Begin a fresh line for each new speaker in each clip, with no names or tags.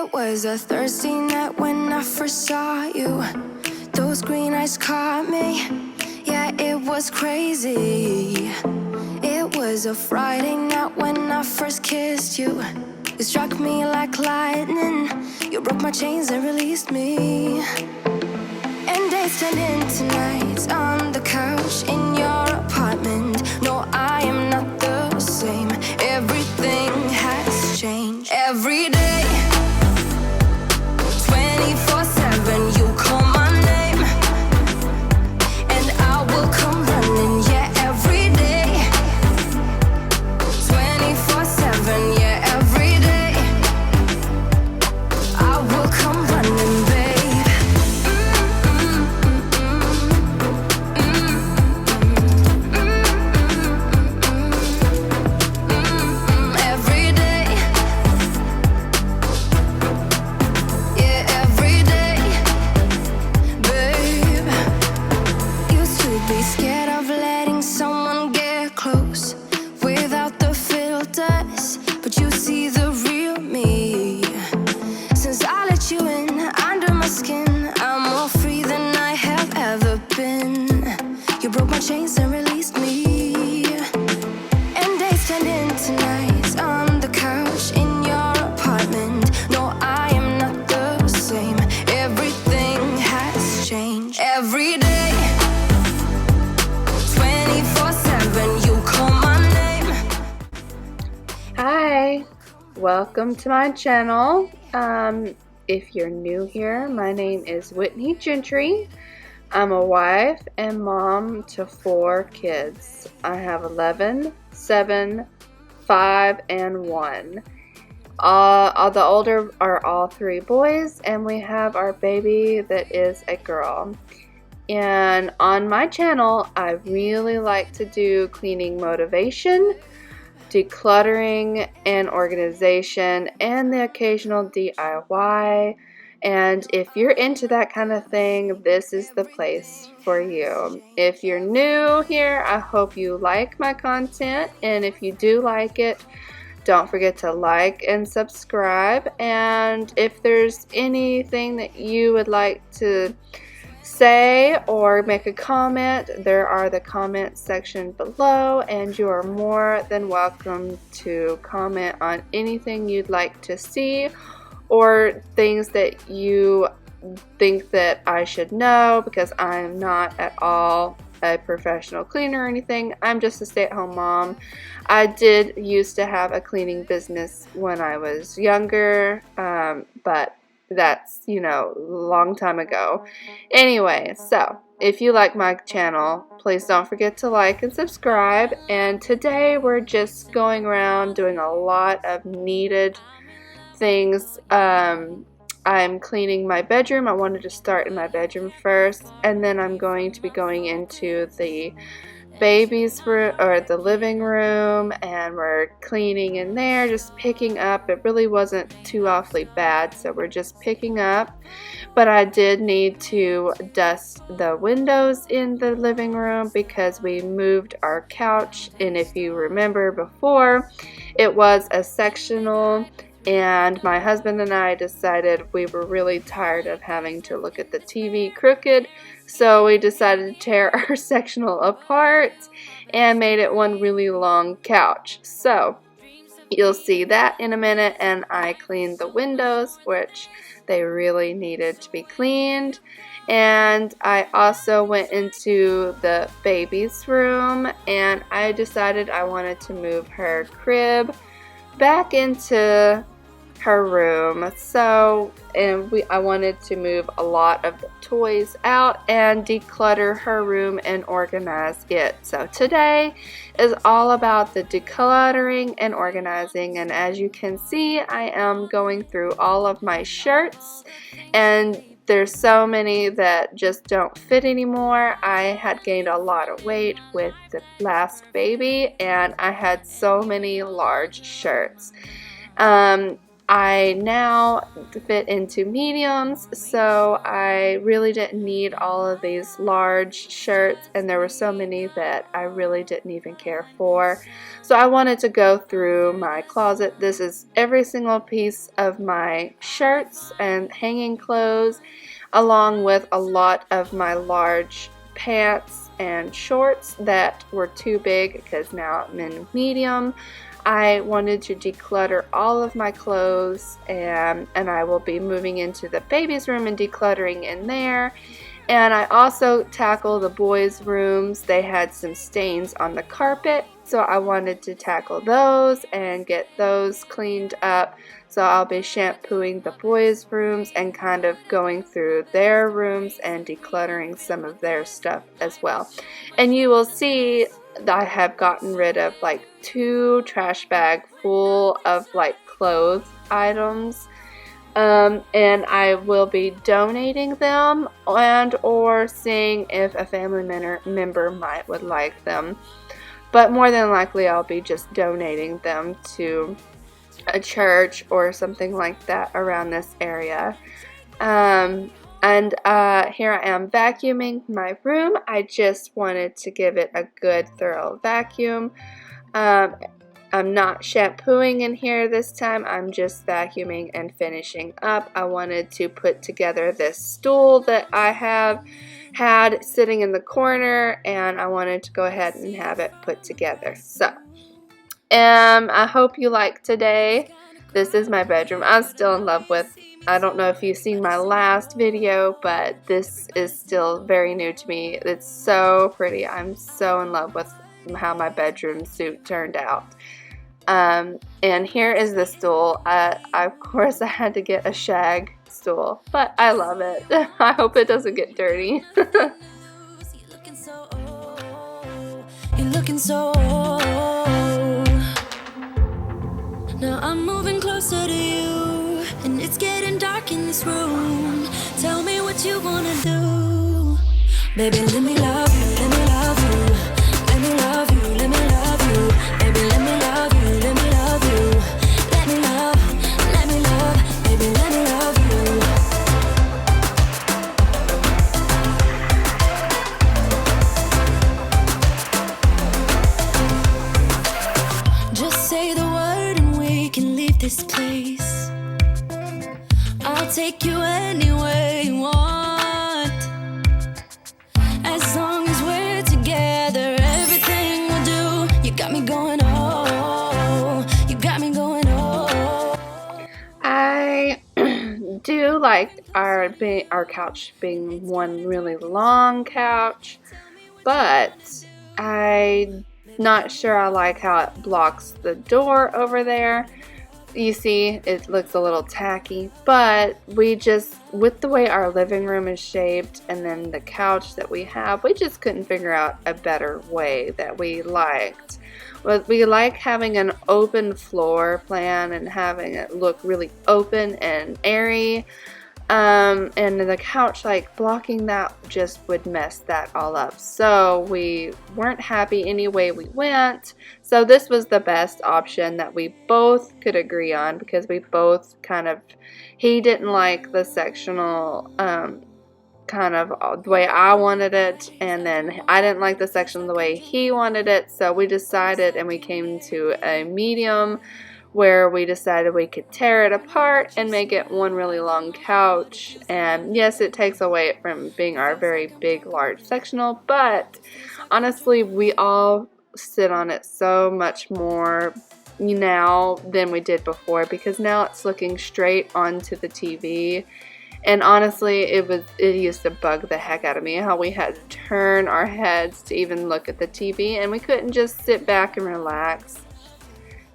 It was a Thursday night when I first saw you. Those green eyes caught me. Yeah, it was crazy. It was a Friday night when I first kissed you. You struck me like lightning. You broke my chains and released me. And days turned into nights on the couch in your apartment. No, I am not the same. Everything has changed. Every day, 24/7, you call my name, and I will come running. Yeah, every day, 24/7. Yeah, every day, I will come running, babe. Every day, yeah, every day, babe. Used to be scared of letting someone get close without the filters, but you see the real me. Since I let you in under my skin, I'm more free than I have ever been. You broke my chains and released me. And days turned into nights on the couch in your apartment. No, I am not the same. Everything has changed. Every day, 24/7, you call my name.
Hi, welcome to my channel. If you're new here, my name is Whitney Gentry. I'm a wife and mom to 4 kids. I have 11, 7, 5, and 1. The older are all 3 boys, and we have our baby that is a girl. And on my channel, I really like to do cleaning motivation, decluttering and organization, and the occasional DIY. And if you're into that kind of thing, this is the place for you. If you're new here, I hope you like my content, and if you do like it, don't forget to like and subscribe. And if there's anything that you would like to say or make a comment, there are the comment section below, and you are more than welcome to comment on anything you'd like to see or things that you think that I should know, because I'm not at all a professional cleaner or anything. I'm just a stay-at-home mom. I did used to have a cleaning business when I was younger, but that's, a long time ago. Anyway, so if you like my channel, please don't forget to like and subscribe. And today we're just going around doing a lot of needed things. I'm cleaning my bedroom. I wanted to start in my bedroom first, and then I'm going to be going into the baby's room or the living room, and we're cleaning in there, just picking up. It really wasn't too awfully bad, so we're just picking up. But I did need to dust the windows in the living room because we moved our couch, and if you remember before, it was a sectional, and my husband and I decided we were really tired of having to look at the TV crooked, so we decided to tear our sectional apart and made it one really long couch. So you'll see that in a minute. And I cleaned the windows, which they really needed to be cleaned. And I also went into the baby's room, and I decided I wanted to move her crib back into her room. So, I wanted to move a lot of the toys out and declutter her room and organize it. So today is all about the decluttering and organizing, and as you can see, I am going through all of my shirts, and there's so many that just don't fit anymore. I had gained a lot of weight with the last baby, and I had so many large shirts. I now fit into mediums, so I really didn't need all of these large shirts, and there were so many that I really didn't even care for. So I wanted to go through my closet. This is every single piece of my shirts and hanging clothes, along with a lot of my large pants and shorts that were too big because now I'm in medium. I wanted to declutter all of my clothes, and I will be moving into the baby's room and decluttering in there. And I also tackle the boys' rooms. They had some stains on the carpet, so I wanted to tackle those and get those cleaned up. So I'll be shampooing the boys' rooms and kind of going through their rooms and decluttering some of their stuff as well. And you will see I have gotten rid of like 2 trash bags full of like clothes items. And I will be donating them and or seeing if a family member would like them. But more than likely I'll be just donating them to a church or something like that around this area. And here I am vacuuming my room. I just wanted to give it a good thorough vacuum. I'm not shampooing in here this time. I'm just vacuuming and finishing up. I wanted to put together this stool that I have had sitting in the corner, and I wanted to go ahead and have it put together. So I hope you like today. This is my bedroom. I'm still in love with, I don't know if you've seen my last video, but this is still very new to me. It's so pretty. I'm so in love with how my bedroom suit turned out. And here is the stool. Of course I had to get a shag stool, but I love it. I hope it doesn't get dirty.
You're looking so old. Now I'm moving closer to you, and it's getting dark in this room. Tell me what you wanna do. Baby, let me love you, let me love you. Let me love you, let me love you. Baby, let me love you, let me love you. Let me love, baby, let me love you. Just say the word and we can leave this place. I'll take you anywhere you want. As long as we're together, everything we'll do. You got me going, oh, you got me going, oh.
I do like our couch being one really long couch, but I'm not sure I like how it blocks the door over there. You see, it looks a little tacky, but we just, with the way our living room is shaped and then the couch that we have, we just couldn't figure out a better way that we liked. But we like having an open floor plan and having it look really open and airy. And the couch, like blocking that, just would mess that all up. So we weren't happy any way we went. So this was the best option that we both could agree on, because we both kind of, he didn't like the sectional kind of the way I wanted it, and then I didn't like the section the way he wanted it. So we decided, and we came to a medium where we decided we could tear it apart and make it one really long couch. And yes, it takes away from being our very big, large sectional, but honestly, we all sit on it so much more now than we did before, because now it's looking straight onto the TV. And honestly, it used to bug the heck out of me how we had to turn our heads to even look at the TV, and we couldn't just sit back and relax.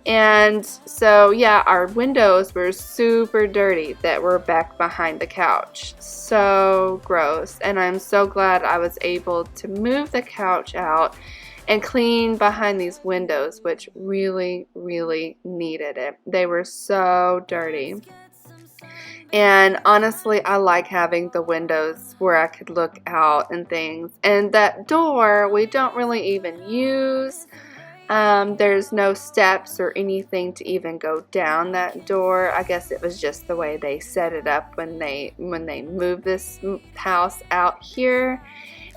And so yeah, our windows were super dirty that were back behind the couch. So gross. And I'm so glad I was able to move the couch out and clean behind these windows, which really, really needed it. They were so dirty. And honestly, I like having the windows where I could look out and things. And that door, we don't really even use. There's no steps or anything to even go down that door. I guess it was just the way they set it up when they moved this house out here.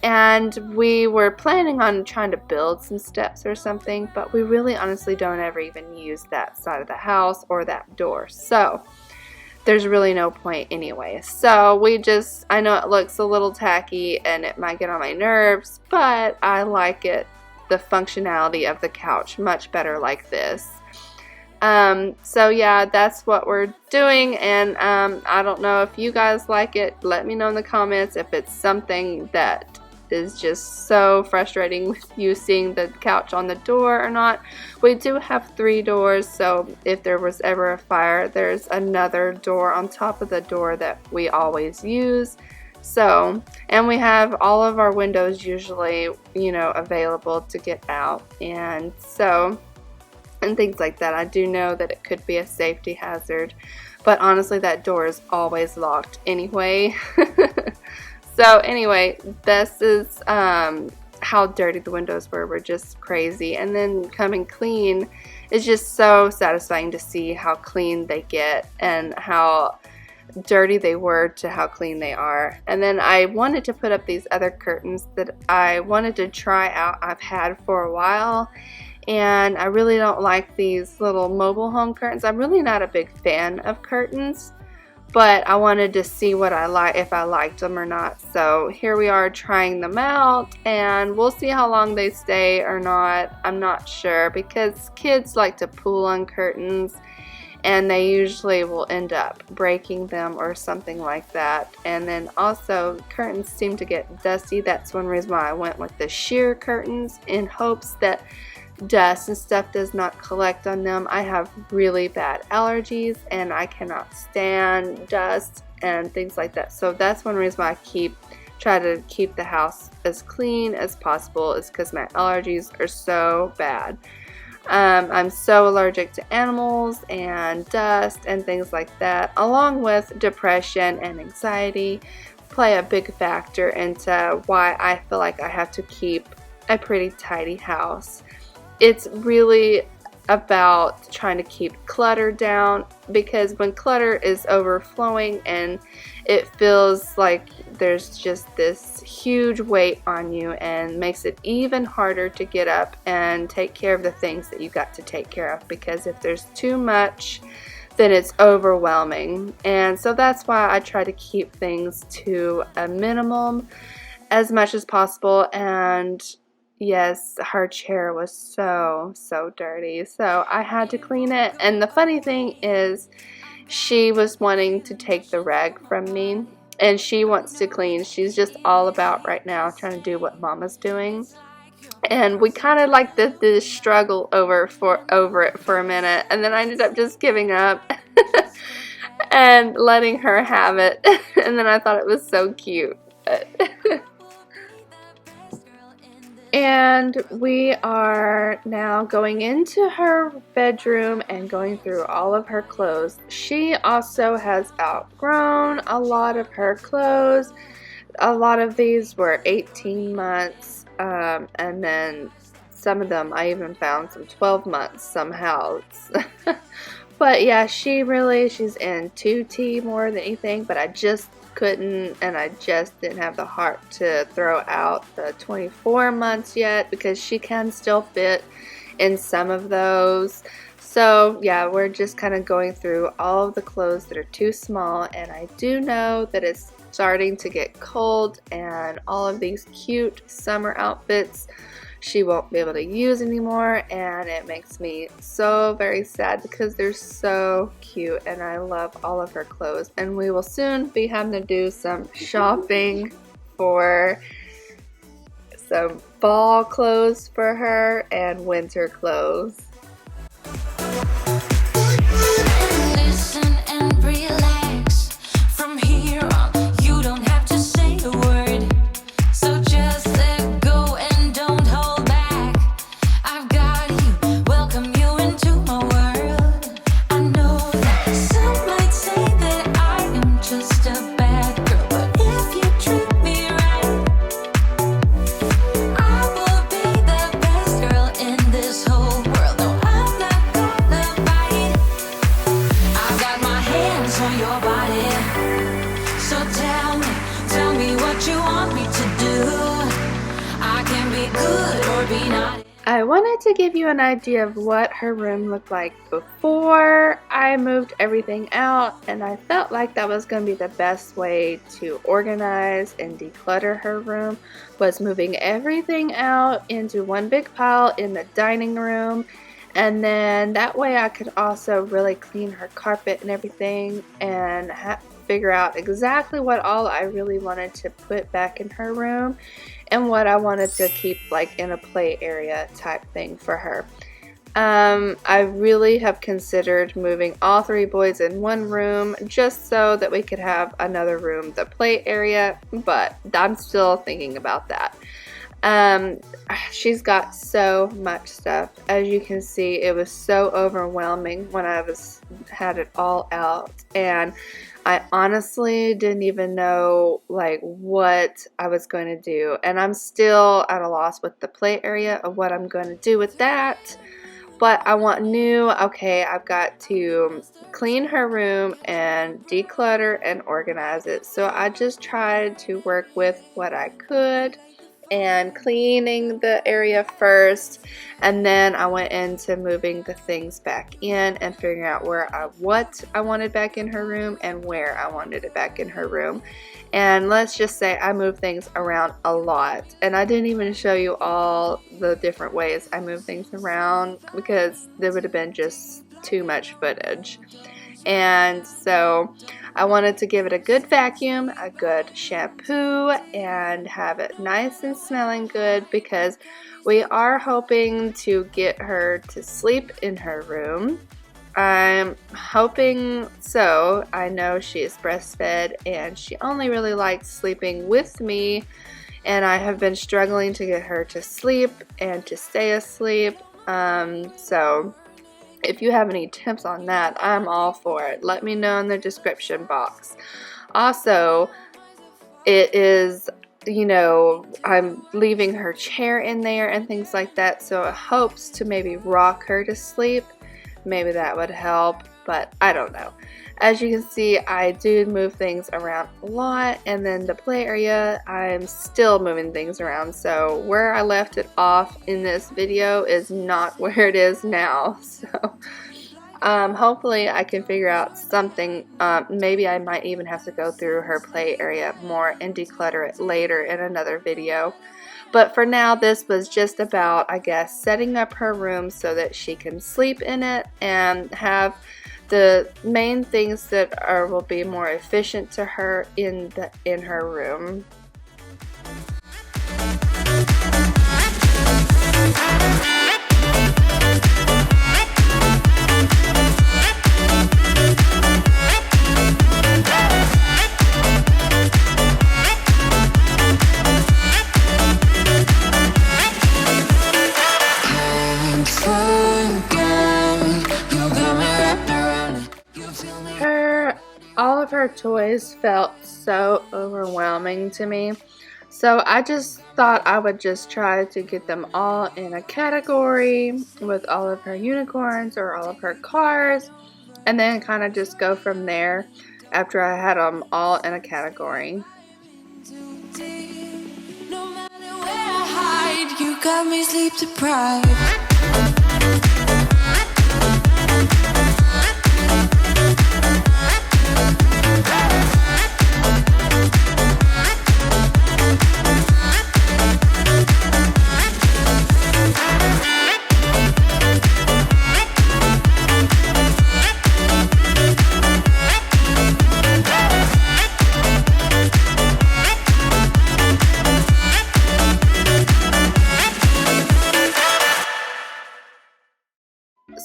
And we were planning on trying to build some steps or something, but we really honestly don't ever even use that side of the house or that door. So there's really no point anyway. So I know it looks a little tacky and it might get on my nerves, but I like it, the functionality of the couch, much better like this. So yeah, that's what we're doing, and I don't know if you guys like it. Let me know in the comments if it's something that is just so frustrating with you seeing the couch on the door or not. We do have 3 doors, so if there was ever a fire, there's another door on top of the door that we always use. So, and we have all of our windows usually, you know, available to get out, and so, and things like that. I do know that it could be a safety hazard, but honestly that door is always locked anyway. So anyway, this is how dirty the windows were. We're just crazy. And then coming clean is just so satisfying to see how clean they get and how dirty they were to how clean they are. And then I wanted to put up these other curtains that I wanted to try out. I've had for a while, and I really don't like these little mobile home curtains. I'm really not a big fan of curtains, but I wanted to see what if I liked them or not. So here we are trying them out, and we'll see how long they stay or not. I'm not sure, because kids like to pull on curtains and they usually will end up breaking them or something like that. And then also curtains seem to get dusty. That's one reason why I went with the sheer curtains, in hopes that dust and stuff does not collect on them. I have really bad allergies and I cannot stand dust and things like that. So that's one reason why I try to keep the house as clean as possible, is because my allergies are so bad. I'm so allergic to animals and dust and things like that, along with depression and anxiety, play a big factor into why I feel like I have to keep a pretty tidy house. It's really about trying to keep clutter down, because when clutter is overflowing and it feels like there's just this huge weight on you, and makes it even harder to get up and take care of the things that you got to take care of, because if there's too much, then it's overwhelming. And so that's why I try to keep things to a minimum as much as possible. And yes, her chair was so dirty, so I had to clean it. And the funny thing is, she was wanting to take the rag from me, and she wants to clean. She's just all about right now trying to do what Mama's doing, and we kind of like this struggle over it for a minute, and then I ended up just giving up and letting her have it. And then I thought it was so cute. And we are now going into her bedroom and going through all of her clothes. She also has outgrown a lot of her clothes. A lot of these were 18 months, and then some of them I even found some 12 months somehow. But yeah, she's in 2T more than anything, but I just couldn't, and I just didn't have the heart to throw out the 24 months yet, because she can still fit in some of those. So yeah, we're just kind of going through all of the clothes that are too small, and I do know that it's starting to get cold, and all of these cute summer outfits she won't be able to use anymore, and it makes me so very sad, because they're so cute and I love all of her clothes. And we will soon be having to do some shopping for some fall clothes for her and winter clothes.
Listen and relax. From here on, you don't have to say a word. So just let go and don't hold back. I've got you, welcome you into my world. I know that some might say that I am just a bad girl, but if you treat me right, I will be the best girl in this whole
I wanted to give you an idea of what her room looked like before I moved everything out, and I felt like that was going to be the best way to organize and declutter her room, was moving everything out into one big pile in the dining room, and then that way I could also really clean her carpet and everything and figure out exactly what all I really wanted to put back in her room and what I wanted to keep like in a play area type thing for her. I really have considered moving all three boys in one room just so that we could have another room, the play area, but I'm still thinking about that. She's got so much stuff. As you can see, it was so overwhelming when I had it all out, and I honestly didn't even know like what I was going to do, and I'm still at a loss with the play area of what I'm going to do with that. But I want new. Okay, I've got to clean her room and declutter and organize it. So I just tried to work with what I could and cleaning the area first, and then I went into moving the things back in and figuring out what I wanted back in her room and where I wanted it back in her room. And let's just say I moved things around a lot, and I didn't even show you all the different ways I moved things around because there would have been just too much footage. And so I wanted to give it a good vacuum, a good shampoo, and have it nice and smelling good because we are hoping to get her to sleep in her room. I'm hoping so. I know she is breastfed and she only really likes sleeping with me, and I have been struggling to get her to sleep and to stay asleep. So if you have any tips on that, I'm all for it. Let me know in the description box. Also, it is, I'm leaving her chair in there and things like that, so it hopes to maybe rock her to sleep. Maybe that would help, but I don't know. As you can see, I do move things around a lot, and then the play area, I'm still moving things around. So where I left it off in this video is not where it is now. So hopefully I can figure out something. Maybe I might even have to go through her play area more and declutter it later in another video. But for now, this was just about, I guess, setting up her room so that she can sleep in it and have the main things that will be more efficient to her in her room. All of her toys felt so overwhelming to me, so I just thought I would just try to get them all in a category with all of her unicorns or all of her cars, and then kind of just go from there after I had them all in a category.
No matter where I hide, you got me sleep deprived.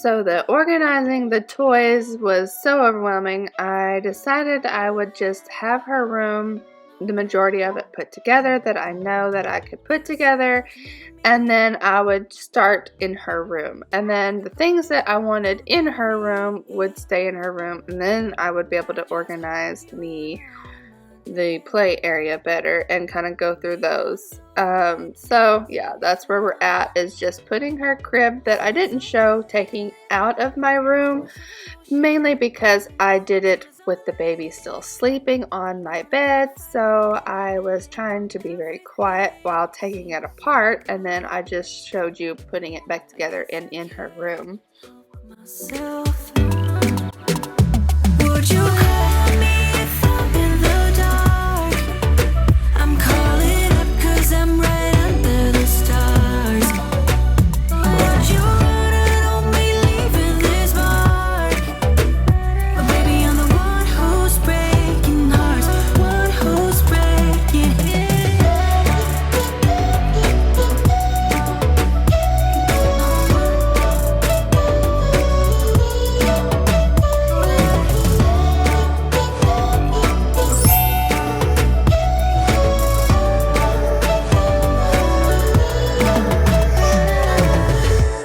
So the organizing the toys was so overwhelming, I decided I would just have her room, the majority of it put together that I know that I could put together, and then I would start in her room. And then the things that I wanted in her room would stay in her room, and then I would be able to organize the the play area better and kind of go through those. So yeah, that's where we're at, is just putting her crib that I didn't show taking out of my room, mainly because I did it with the baby still sleeping on my bed, so I was trying to be very quiet while taking it apart, and then I just showed you putting it back together and in her room.
Would you call me if I'm in the dark? I'm calling up 'cause I'm right under the stars. Would you run on me leaving this mark? But baby, I'm the one who's breaking hearts, one who's breaking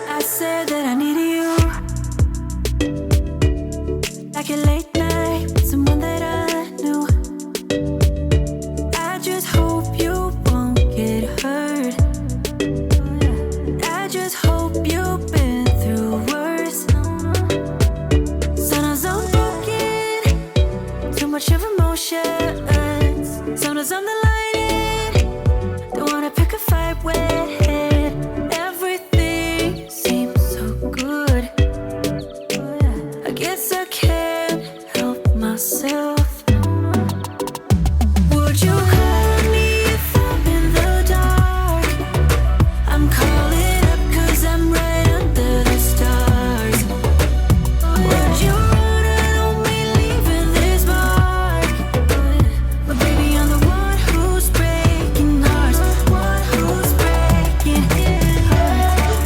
I said that I needed you, like a late night with someone that I knew. I just hope you won't get hurt. I just hope you've been through worse. Sometimes I'm broken, too much of emotions. Sometimes I'm the lightning, don't wanna pick a fight with. Everything seems so good. I guess I can't help myself. Would you call me if I'm in the dark? I'm calling up 'cause I'm right under the stars. Would you run on me leaving this mark? But baby, I'm the one who's breaking hearts, one who's breaking hearts.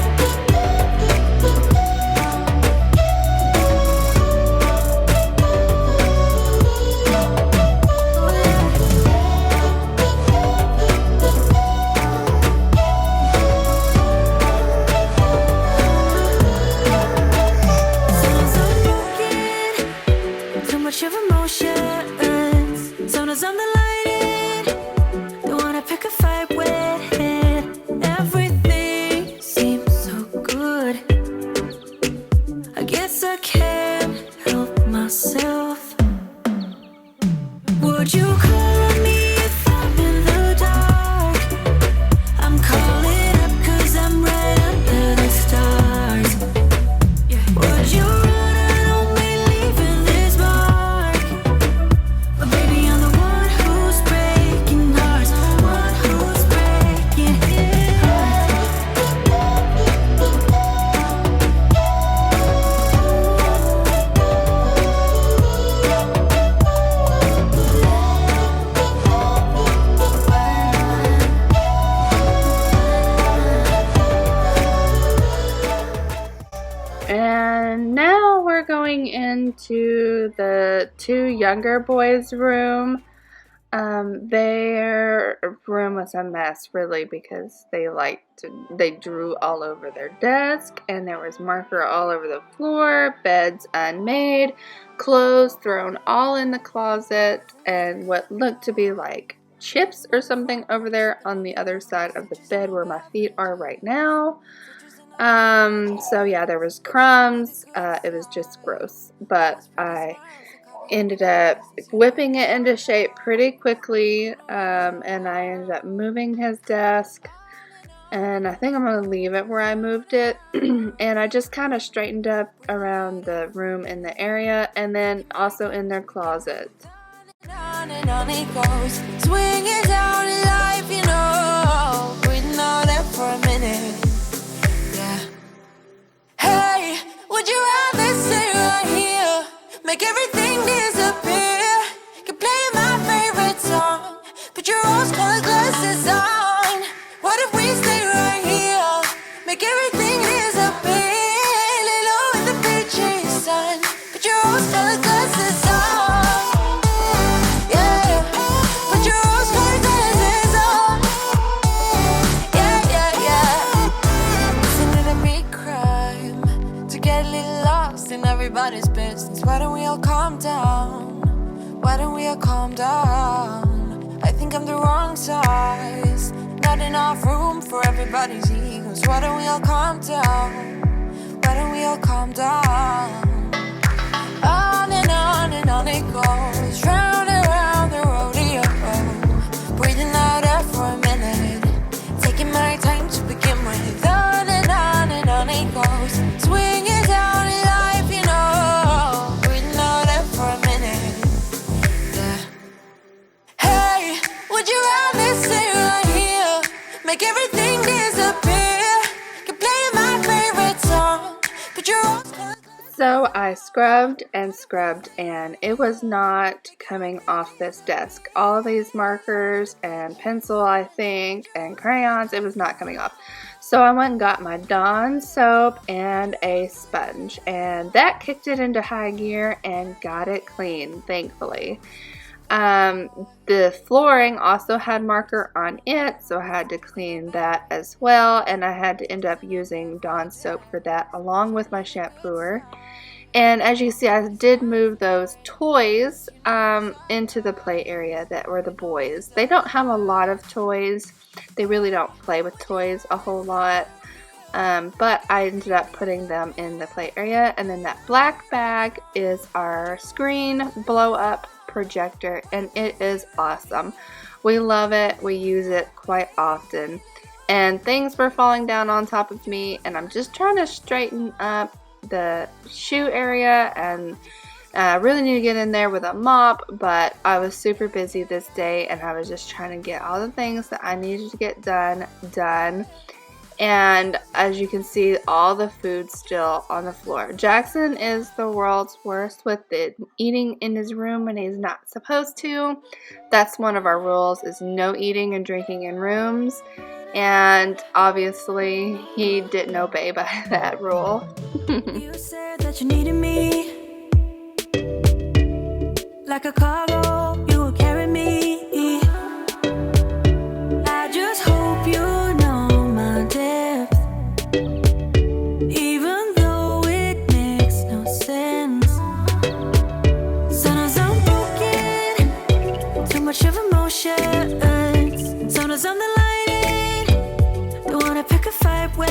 Sometimes I'm broken, too much of emotions. Sometimes I'm the lightning, don't wanna pick a fight with. Everything seems so good. I guess I can't help myself. Would you call me if I'm in the dark? I'm calling up 'cause I'm right under the stars. Would you run on me leaving this mark? But baby, I'm the one who's breaking hearts, one who's breaking hearts.
And now we're going into the two younger boys' room. Their room was a mess, really, because they drew all over their desk, and there was marker all over the floor, beds unmade, clothes thrown all in the closet, and what looked to be like chips or something over there on the other side of the bed where my feet are right now. So yeah, there was crumbs. It was just gross, but I ended up whipping it into shape pretty quickly, and I ended up moving his desk, and I think I'm going to leave it where I moved it. And I just kind of straightened up around the room in the area, and then also in their closet.
On and on it goes, swinging down in life, you know, breathing all that for a minute. Yeah. Hey, would you rather stay right here, make everything disappear? Keep playing my favorite song, put your rose-colored glasses on. What if we stay right here, make everything disappear? Lay low in the beachy sun, put your rose-colored glasses on. Everybody's business. Why don't we all calm down? Why don't we all calm down? I think I'm the wrong size. Not enough room for everybody's egos. Why don't we all calm down? Why don't we all calm down? On and on it goes, round and round the rodeo. Breathing out air for a minute, taking my time to begin with. On and on it goes, swinging down in life, you know. Breathing out air for a minute, yeah. Hey, would you rather stay right here, make everything disappear? Can play my favorite song, but you're all.
So I scrubbed and scrubbed and it was not coming off this desk. All of these markers and pencil, I think, and crayons, it was not coming off. So I went and got my Dawn soap and a sponge, and that kicked it into high gear and got it clean, thankfully. The flooring also had marker on it, so I had to clean that as well, and I had to end up using Dawn soap for that along with my shampooer. And as you see, I did move those toys into the play area that were the boys. They don't have a lot of toys. They really don't play with toys a whole lot. But I ended up putting them in the play area. And then that black bag is our screen blow up projector, and it is awesome. We love it. We use it quite often. And things were falling down on top of me, and I'm just trying to straighten up the shoe area, and I really need to get in there with a mop, but I was super busy this day and I was just trying to get all the things that I needed to get done. And as you can see, all the food still on the floor. Jackson is the world's worst with it, eating in his room when he's not supposed to. That's one of our rules, is no eating and drinking in rooms. And obviously, he didn't obey by that rule.
You said that you needed me, like a cargo, you will carry me. I just hope you know my depth, even though it makes no sense. Sometimes I'm broken, too much of emotions. Sometimes I'm the lightning, don't wanna pick a fight with.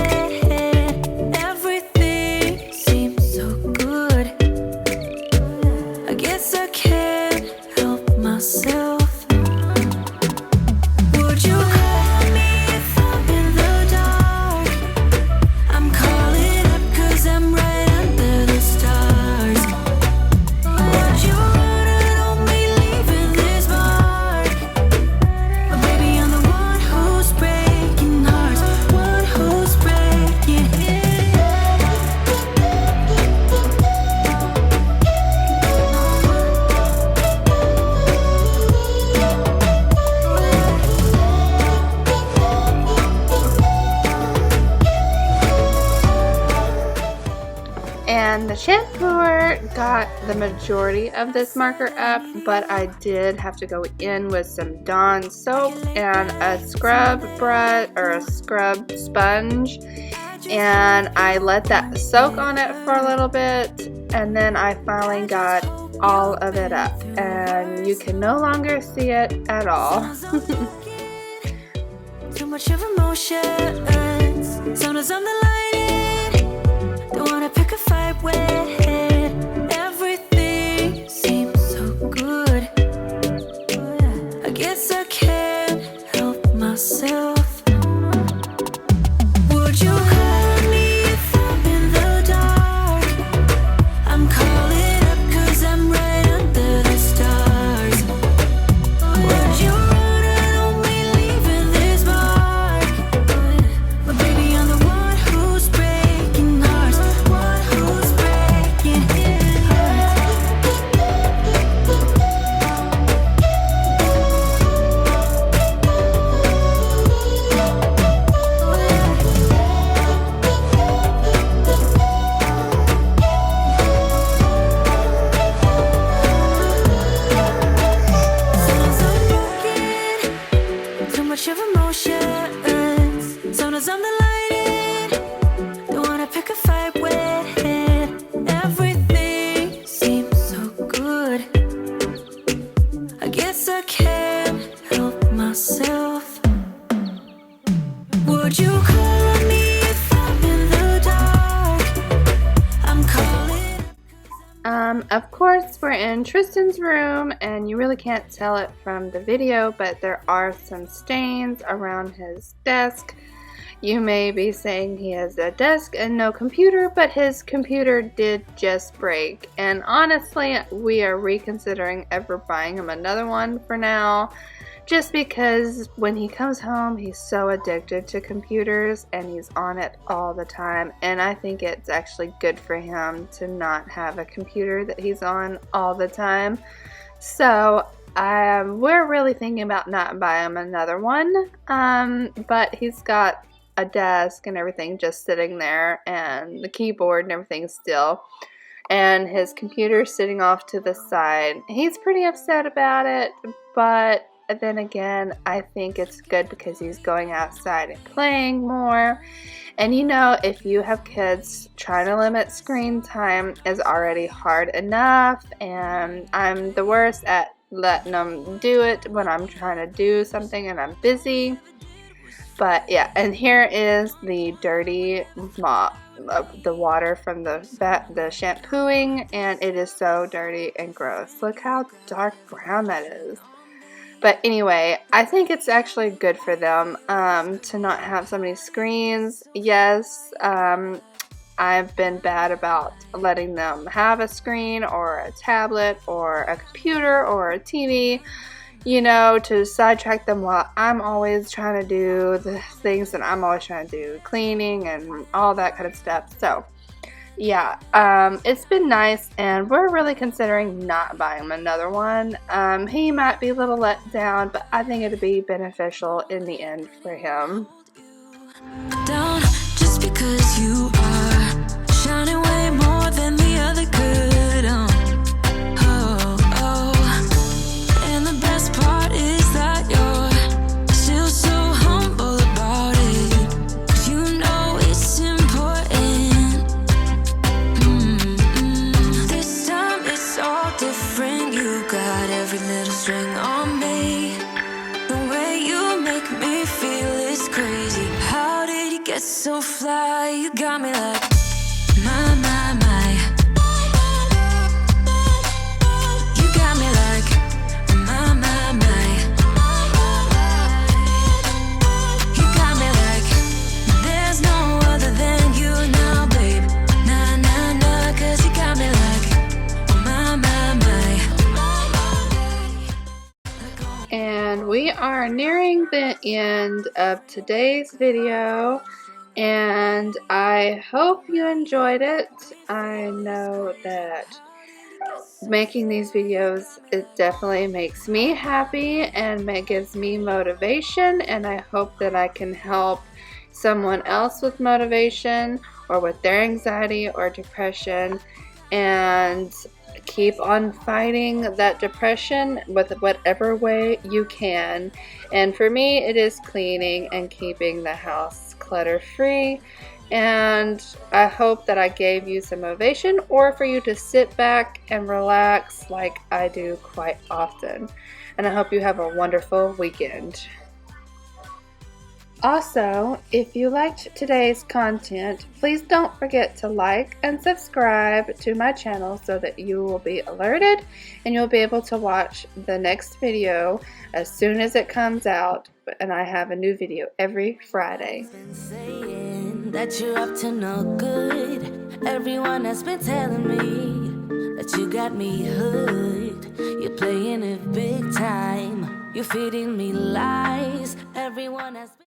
Everything seems so good. I guess I can't help myself. Would you call me if I'm in the dark? I'm calling up 'cause I'm right under the stars. Would you run on me leaving this mark? But baby, I'm the one who's breaking hearts, one who's breaking it.
And the shampooer got the majority of this marker up, but I did have to go in with some Dawn soap and a scrub brush or a scrub sponge, and I let that soak on it for a little bit, and then I finally got all of it up, and you can no longer see it at all.
Too much of emotions. Sometimes I'm the lightning, don't wanna pick a fight with. Everything seems so good. I guess I can't help myself. Would you call me if I'm in the dark? I'm calling up 'cause I'm right under the stars. Would you run on me leaving this mark? But baby, I'm the one who
Of course, we're in Tristan's room, and you really can't tell it from the video, but there are some stains around his desk. You may be saying he has a desk and no computer, but his computer did just break. And honestly, we are reconsidering ever buying him another one for now. Just because when he comes home, he's so addicted to computers and he's on it all the time. And I think it's actually good for him to not have a computer that he's on all the time. So we're really thinking about not buying him another one. But he's got a desk and everything just sitting there, and the keyboard and everything still. And his computer's sitting off to the side. He's pretty upset about it, but then again, I think it's good because he's going outside and playing more. And you know, if you have kids, trying to limit screen time is already hard enough, and I'm the worst at letting them do it when I'm trying to do something and I'm busy. But yeah, and here is the dirty mop of the water from the shampooing, and it is so dirty and gross. Look how dark brown that is. But anyway, I think it's actually good for them to not have so many screens. Yes, I've been bad about letting them have a screen or a tablet or a computer or a TV, you know, to sidetrack them while I'm always trying to do the things that I'm always trying to do, cleaning and all that kind of stuff. So yeah, it's been nice, and we're really considering not buying him another one. He might be a little let down, but I think it'll be beneficial in the end for him.
Down just because you are shining way more than the other could. And the best part is that you're still so humble about it. You know it's important. This time it's all different. You got every little string on me. The way you make me feel is crazy. How did you get so fly? You got me like my, my, my. You got me like my, my, my. You got me like there's no other than you now, babe. Nah, nah, nah, 'cause you got me like my, my, my.
And we are nearing the end of today's video, and I hope you enjoyed it. I know that making these videos, it definitely makes me happy and it gives me motivation, and I hope that I can help someone else with motivation or with their anxiety or depression, and keep on fighting that depression with whatever way you can. And for me, it is cleaning and keeping the house clutter free. And I hope that I gave you some motivation, or for you to sit back and relax like I do quite often. And I hope you have a wonderful weekend. Also, if you liked today's content, please don't forget to like and subscribe to my channel so that you will be alerted and you'll be able to watch the next video as soon as it comes out. And I have a new video every Friday.
Been saying that you're up to no good. Everyone has been telling me that you got me hooked. You're playing it big time. You're feeding me lies. Everyone has been